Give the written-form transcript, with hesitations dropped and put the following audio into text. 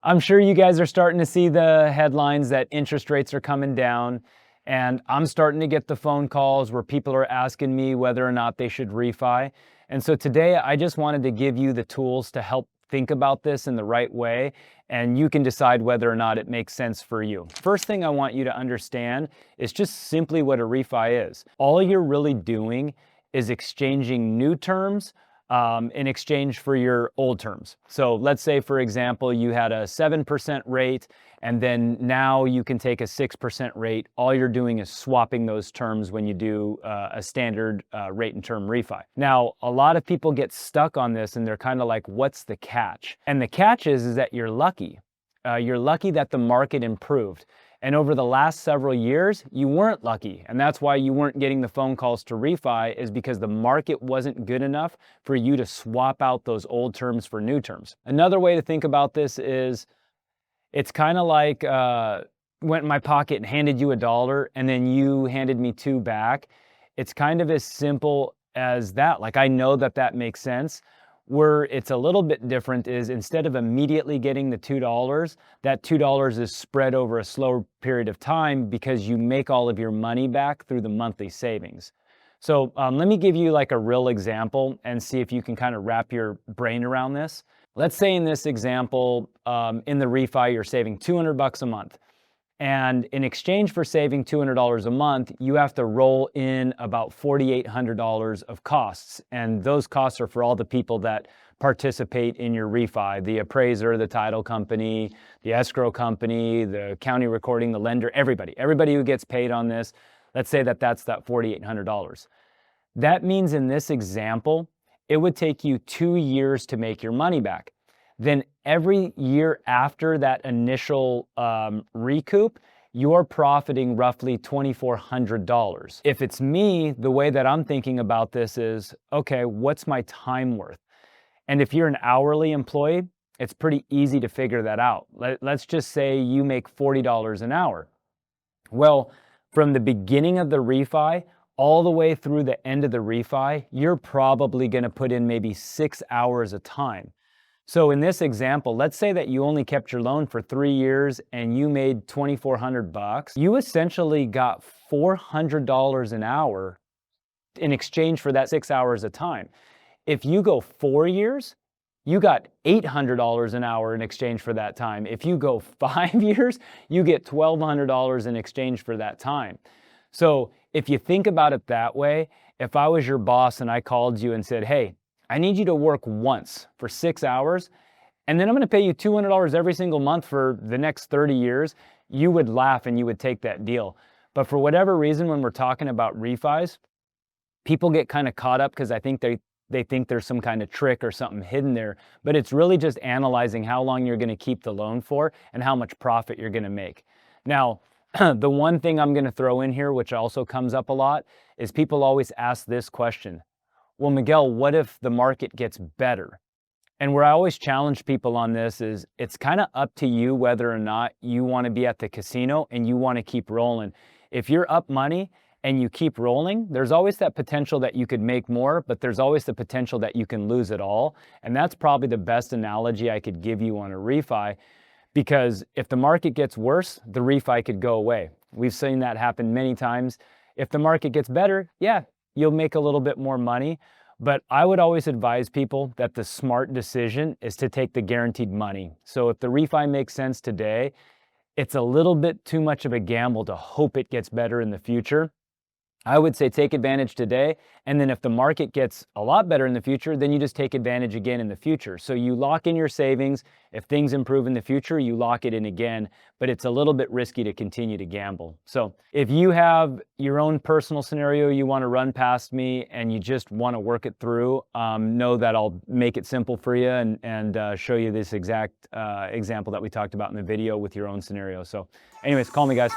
I'm sure you guys are starting to see the headlines that interest rates are coming down, and I'm starting to get the phone calls where people are asking me whether or not they should refi. And so today I just wanted to give you the tools to help think about this in the right way, and you can decide whether or not it makes sense for you. First thing I want you to understand is just simply what a refi is. All you're really doing is exchanging new terms in exchange for your old terms. So let's say, for example, you had a 7% rate, and then now you can take a 6% rate. All you're doing is swapping those terms when you do a standard rate and term refi. Now, a lot of people get stuck on this and they're kind of like, what's the catch? And the catch is that you're lucky. You're lucky that the market improved. And over the last several years, you weren't lucky. And that's why you weren't getting the phone calls to refi, is because the market wasn't good enough for you to swap out those old terms for new terms. Another way to think about this is it's kind of like went in my pocket and handed you $1 and then you handed me 2 back. It's kind of as simple as that. Like, I know that that makes sense. Where it's a little bit different is, instead of immediately getting the $2, that $2 is spread over a slower period of time because you make all of your money back through the monthly savings. So let me give you like a real example and see if you can kind of wrap your brain around this. Let's say in this example, in the refi, you're saving $200 a month. And in exchange for saving $200 a month, you have to roll in about $4,800 of costs. And those costs are for all the people that participate in your refi: the appraiser, the title company, the escrow company, the county recording, the lender, everybody who gets paid on this. Let's say that that's that $4,800. That means in this example, it would take you 2 years to make your money back. Then every year after that initial recoup, you're profiting roughly $2,400. If it's me, the way that I'm thinking about this is, okay, what's my time worth? And if you're an hourly employee, it's pretty easy to figure that out. Let's just say you make $40 an hour. Well, from the beginning of the refi all the way through the end of the refi, you're probably going to put in maybe 6 hours of time. So in this example, let's say that you only kept your loan for 3 years and you made $2,400. You essentially got $400 an hour in exchange for that 6 hours of time. If you go 4 years, you got $800 an hour in exchange for that time. If you go 5 years, you get $1,200 in exchange for that time. So if you think about it that way, if I was your boss and I called you and said, hey, I need you to work once for 6 hours, and then I'm going to pay you $200 every single month for the next 30 years, you would laugh and you would take that deal. But for whatever reason, when we're talking about refis, people get kind of caught up because I think they think there's some kind of trick or something hidden there. But it's really just analyzing how long you're going to keep the loan for and how much profit you're going to make. Now, the one thing I'm going to throw in here, which also comes up a lot, is people always ask this question: well, Miguel, what if the market gets better? And where I always challenge people on this is, it's kind of up to you whether or not you want to be at the casino and you want to keep rolling. If you're up money and you keep rolling, there's always that potential that you could make more, but there's always the potential that you can lose it all. And that's probably the best analogy I could give you on a refi, because if the market gets worse, the refi could go away. We've seen that happen many times. If the market gets better, yeah, you'll make a little bit more money. But I would always advise people that the smart decision is to take the guaranteed money. So if the refi makes sense today, it's a little bit too much of a gamble to hope it gets better in the future. I would say take advantage today, and then if the market gets a lot better in the future, then you just take advantage again in the future. So you lock in your savings. If things improve in the future, you lock it in again, but it's a little bit risky to continue to gamble. So if you have your own personal scenario you want to run past me and you just want to work it through, know that I'll make it simple for you and show you this exact example that we talked about in the video with your own scenario. So anyways, call me, guys.